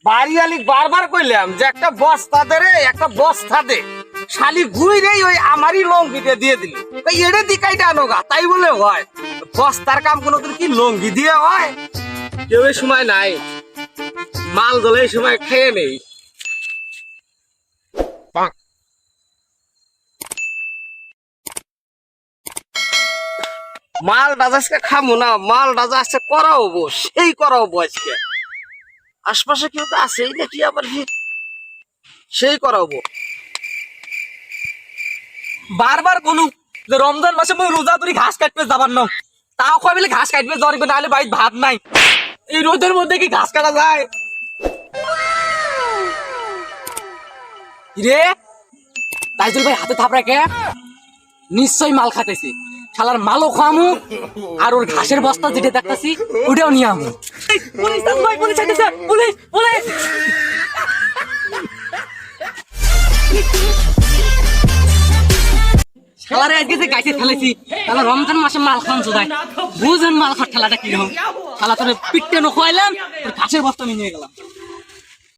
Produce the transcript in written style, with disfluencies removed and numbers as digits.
বাড়িয়ালি বারবার কইলাম যে একটা বস্তা দে রে, একটা বস্তা দে। শালি ঘুইরেই ওই আমারই লঙ্গিতে দিয়ে দিল। এড়ে দিকাইটা আনোগা তাই বলে হয়? বস্তার কাম কোনোদিন কি লঙ্গি দিয়ে হয়? কেউ এই সময় নাই, মাল দলে এই সময় খেয়ে নেই। মাল ডাজাসকে খামু না, মাল ডাজা আজকে করাবো, সেই করাবো আজকে। আশপাশে কেউ তো আছেই নাকি আবার সেই করাবো। বারবার বলু যে রমজান মাসে মই রোজা ধরে ঘাস কাটবে যাবার না, তাও কয় বলে ঘাস কাটবে যাওয়ার নাহলে বাড়িতে ভাত নাই। এই রোদের মধ্যে কি ঘাস কাটা যায় রে? তাইজুল ভাই হাতে থাপড়া কে? নিশ্চয়ই মাল খাতেছি। শালার মালও খামু আর ওর ঘাসের বস্তা যেটা দেখতেছি ওটাও নিয়ে আমু। পুলিশ ভাই, পুলিশ আইতেছে, পুলিশ পুলিশ। শালারে আজকে যে গাইছে ফেলেছি, তাহলে রমজান মাসে মাল খান চোদাই বুঝেন মাল খাওয়ার খেলাটা কিরকম। শালা তোর পিঠটা নো খোয়াইলাম, তোর ঘাসের বস্তা নিয়ে গেলাম।